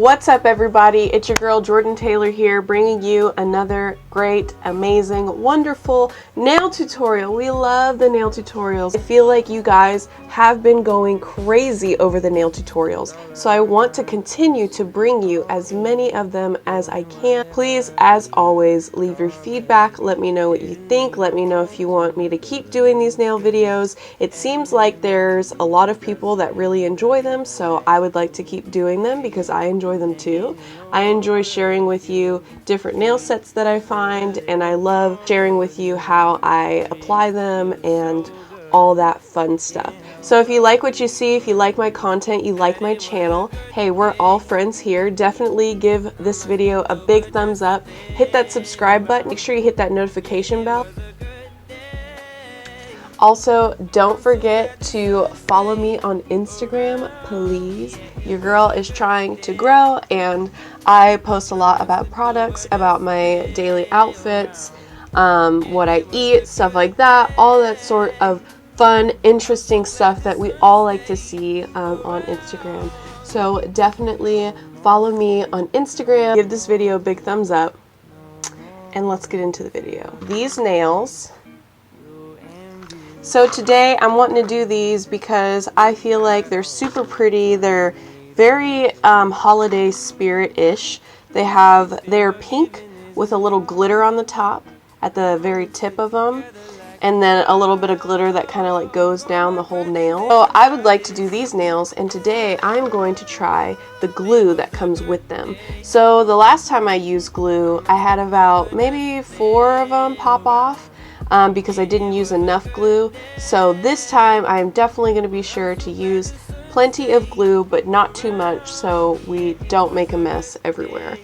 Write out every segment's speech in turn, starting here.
What's up, everybody? It's your girl Jordan Taylor here, bringing you another great, amazing, wonderful nail tutorial. We love the nail tutorials. I feel like you guys have been going crazy over the nail tutorials, so I want to continue to bring you as many of them as I can. Please, as always, leave your feedback. Let me know what you think. Let me know if you want me to keep doing these nail videos. It seems like there's a lot of people that really enjoy them, so I would like to keep doing them because I enjoy them too. I enjoy sharing with you different nail sets that I find, and I love sharing with you how I apply them and all that fun stuff. So if you like what you see, if you like my content, you like my channel, hey, we're all friends here. Definitely give this video a big thumbs up. Hit that subscribe button. Make sure you hit that notification bell. Also, don't forget to follow me on Instagram, please. Your girl is trying to grow, and I post a lot about products, about my daily outfits, what I eat, stuff like that, all that sort of fun, interesting stuff that we all like to see on Instagram. So definitely follow me on Instagram. Give this video a big thumbs up, and let's get into the video. These nails. So today I'm wanting to do these because I feel like they're super pretty. They're very holiday spirit-ish. They're pink with a little glitter on the top at the very tip of them, and then a little bit of glitter that kind of like goes down the whole nail. So I would like to do these nails, and today I'm going to try the glue that comes with them. So the last time I used glue, I had about maybe 4 of them pop off. Because I didn't use enough glue. So this time I am definitely going to be sure to use plenty of glue, but not too much so we don't make a mess everywhere.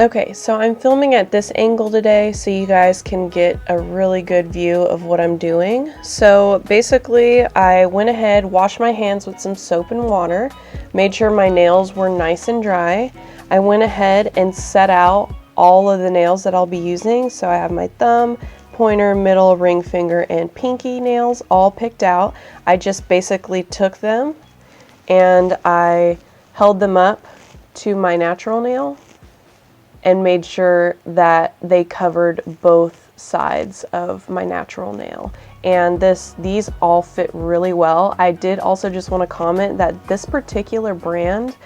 Okay, so I'm filming at this angle today so you guys can get a really good view of what I'm doing. So basically, I went ahead, washed my hands with some soap and water, made sure my nails were nice and dry. I went ahead and set out all of the nails that I'll be using. So I have my thumb, pointer, middle, ring finger, and pinky nails all picked out. I just basically took them and I held them up to my natural nail and made sure that they covered both sides of my natural nail. And these all fit really well. I did also just want to comment that this particular brand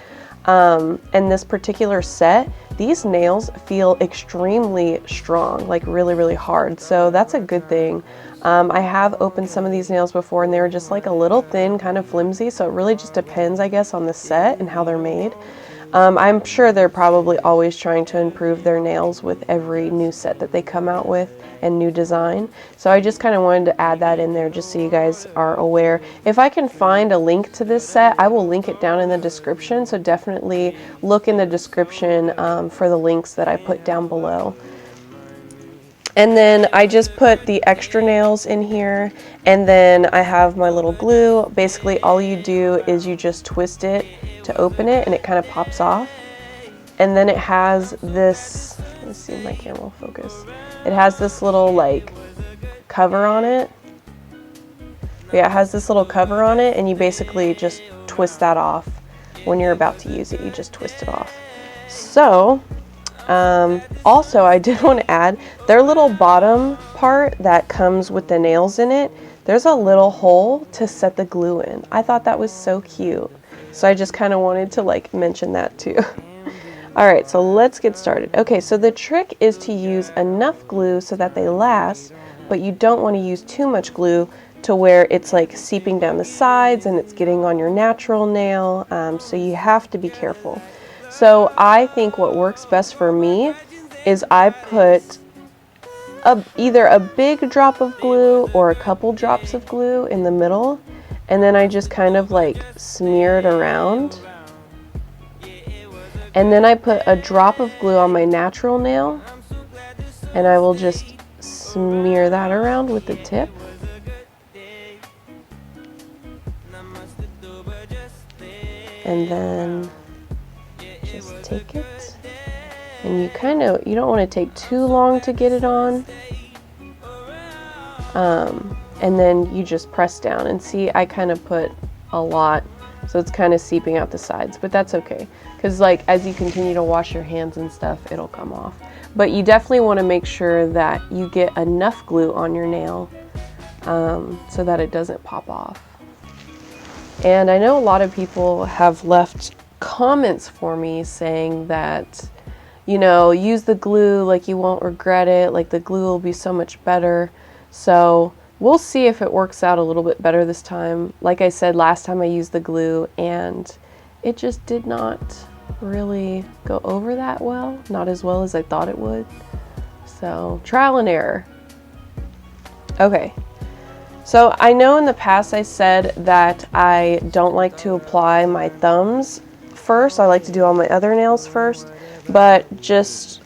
and this particular set, these nails feel extremely strong, like really, really hard. So that's a good thing. I have opened some of these nails before and they were just like a little thin, kind of flimsy. So it really just depends, I guess, on the set and how they're made. I'm sure they're probably always trying to improve their nails with every new set that they come out with and new design. So I just kind of wanted to add that in there just so you guys are aware. If I can find a link to this set, I will link it down in the description. So definitely look in the description for the links that I put down below. And then I just put the extra nails in here, and then I have my little glue. Basically all you do is you just twist it to open it and it kind of pops off. And then it has this, let's see if my camera will focus. It has this little like cover on it. Yeah, it has this little cover on it, and you basically just twist that off when you're about to use it. You just twist it off. So also, I did want to add their little bottom part that comes with the nails in it. There's a little hole to set the glue in. I thought that was so cute. So I just kind of wanted to like mention that too. All right, so let's get started. Okay, so the trick is to use enough glue so that they last, but you don't want to use too much glue to where it's like seeping down the sides and it's getting on your natural nail. So you have to be careful. So I think what works best for me is I put either a big drop of glue or a couple drops of glue in the middle, and then I just kind of like smear it around. And then I put a drop of glue on my natural nail, and I will just smear that around with the tip. And then just take it And you don't want to take too long to get it on. And then you just press down, and see, I kind of put a lot, so it's kind of seeping out the sides, but that's okay, because like as you continue to wash your hands and stuff, it'll come off. But you definitely want to make sure that you get enough glue on your nail so that it doesn't pop off. And I know a lot of people have left comments for me saying that, you know, use the glue, like you won't regret it, like the glue will be so much better. So we'll see if it works out a little bit better this time. Like I said, last time I used the glue and it just did not really go over that well, not as well as I thought it would. So trial and error. Okay. So I know in the past I said that I don't like to apply my thumbs first. I like to do all my other nails first, but just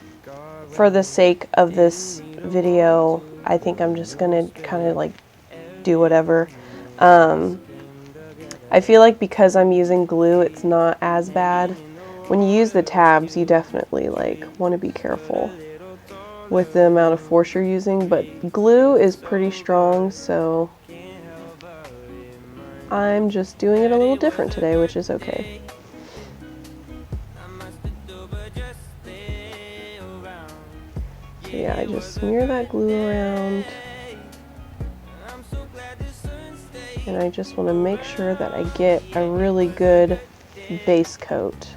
for the sake of this video, I think I'm just gonna kind of like do whatever. I feel like because I'm using glue, it's not as bad. When you use the tabs, you definitely like want to be careful with the amount of force you're using, but glue is pretty strong, so I'm just doing it a little different today, which is okay. So yeah, I just smear that glue around, and I just want to make sure that I get a really good base coat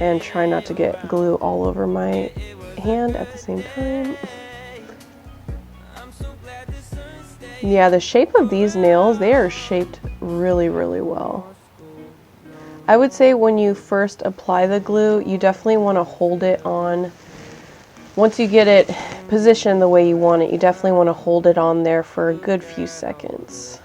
and try not to get glue all over my hand at the same time. Yeah, the shape of these nails, they are shaped really, really well. I would say when you first apply the glue, you definitely want to hold it on. Once you get it positioned the way you want it, you definitely want to hold it on there for a good few seconds.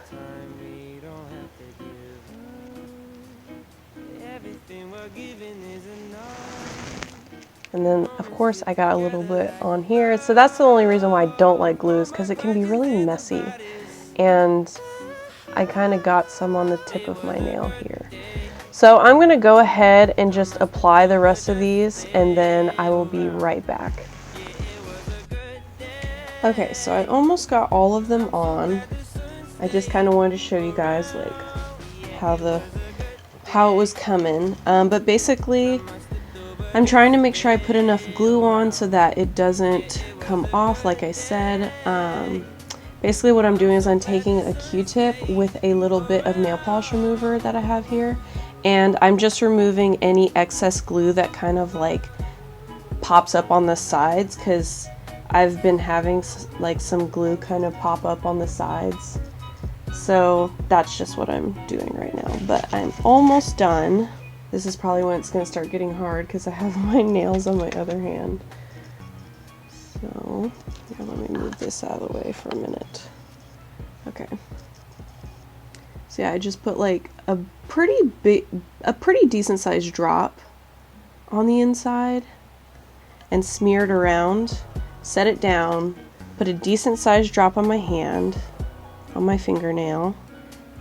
And then, of course, I got a little bit on here. So that's the only reason why I don't like glue, is because it can be really messy. And I kind of got some on the tip of my nail here. So I'm going to go ahead and just apply the rest of these, and then I will be right back. Okay, so I almost got all of them on. I just kind of wanted to show you guys like how it was coming. But basically, I'm trying to make sure I put enough glue on so that it doesn't come off, like I said. Basically what I'm doing is I'm taking a Q-tip with a little bit of nail polish remover that I have here, and I'm just removing any excess glue that kind of like pops up on the sides, because I've been having like some glue kind of pop up on the sides. So that's just what I'm doing right now, but I'm almost done. This is probably when it's going to start getting hard because I have my nails on my other hand. So, yeah, let me move this out of the way for a minute. Okay. So yeah, I just put like a pretty decent sized drop on the inside and smear it around, set it down, put a decent sized drop on my hand, on my fingernail,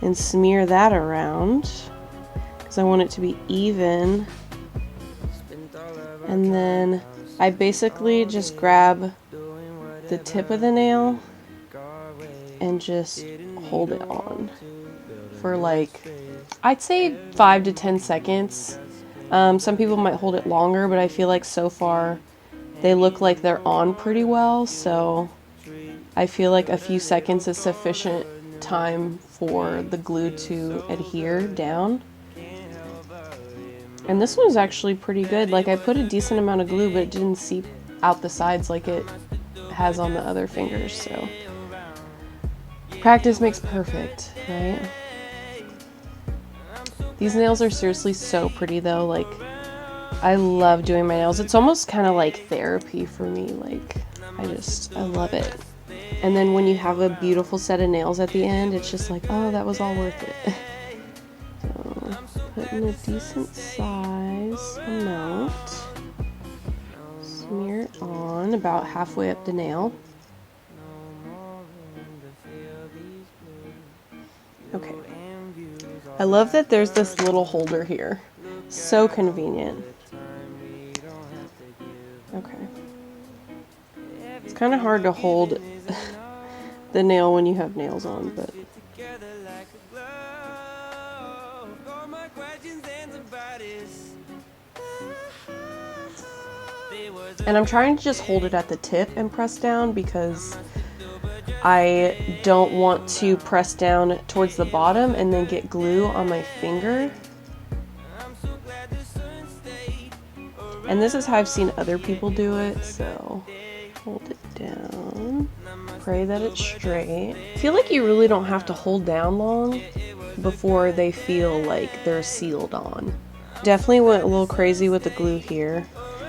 and smear that around. I want it to be even, and then I basically just grab the tip of the nail and just hold it on for like, I'd say 5 to 10 seconds. Some people might hold it longer, but I feel like so far they look like they're on pretty well, so I feel like a few seconds is sufficient time for the glue to adhere down. And this one was actually pretty good. Like, I put a decent amount of glue, but it didn't seep out the sides like it has on the other fingers, so practice makes perfect, right? These nails are seriously so pretty though. Like, I love doing my nails. It's almost kind of like therapy for me. Like, I love it. And then when you have a beautiful set of nails at the end, it's just like, oh, that was all worth it. Put in a decent size amount, smear it on about halfway up the nail. Okay. I love that there's this little holder here. So convenient. Okay. It's kind of hard to hold the nail when you have nails on, but... And I'm trying to just hold it at the tip and press down because I don't want to press down towards the bottom and then get glue on my finger. And this is how I've seen other people do it, so hold it down. Pray that it's straight. I feel like you really don't have to hold down long before they feel like they're sealed on. Definitely went a little crazy with the glue here.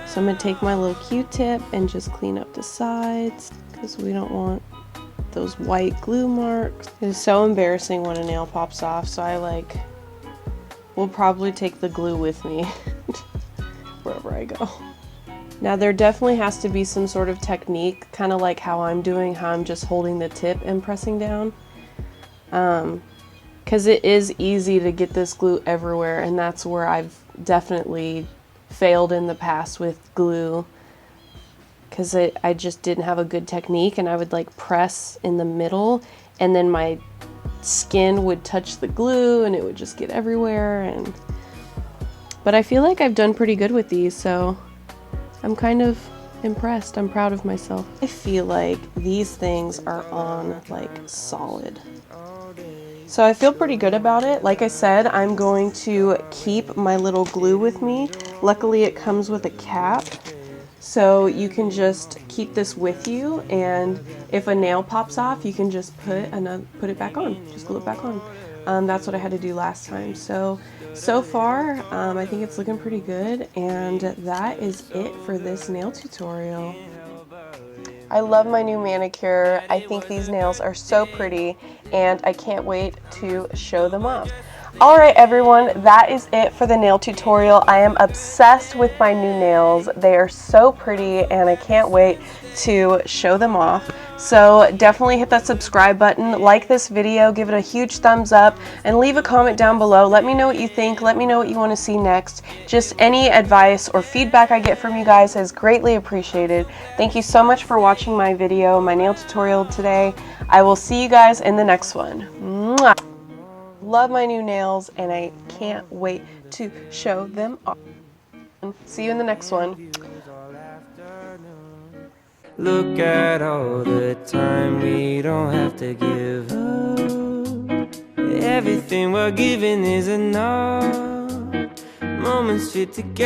So I'm going to take my little Q-tip and just clean up the sides because we don't want those white glue marks. It is so embarrassing when a nail pops off, so I will probably take the glue with me wherever I go. Now there definitely has to be some sort of technique, kind of like how I'm doing, how I'm just holding the tip and pressing down. Because it is easy to get this glue everywhere, and that's where I've definitely failed in the past with glue, because I just didn't have a good technique, and I would like press in the middle and then my skin would touch the glue and it would just get everywhere. But I feel like I've done pretty good with these, so I'm kind of impressed. I'm proud of myself. I feel like these things are on like solid. So I feel pretty good about it. Like I said, I'm going to keep my little glue with me. Luckily it comes with a cap, so you can just keep this with you, and if a nail pops off, you can just put it back on, just glue it back on. That's what I had to do last time. So far, I think it's looking pretty good, and that is it for this nail tutorial. I love my new manicure. I think these nails are so pretty, and I can't wait to show them off. Alright everyone, that is it for the nail tutorial. I am obsessed with my new nails. They are so pretty, and I can't wait to show them off. So definitely hit that subscribe button, like this video, give it a huge thumbs up, and leave a comment down below. Let me know what you think. Let me know what you want to see next. Just any advice or feedback I get from you guys is greatly appreciated. Thank you so much for watching my video, my nail tutorial today. I will see you guys in the next one. Mwah! Love my new nails, and I can't wait to show them off. See you in the next one. Look at all the time we don't have to give up. Everything we're giving is enough. Moments fit together.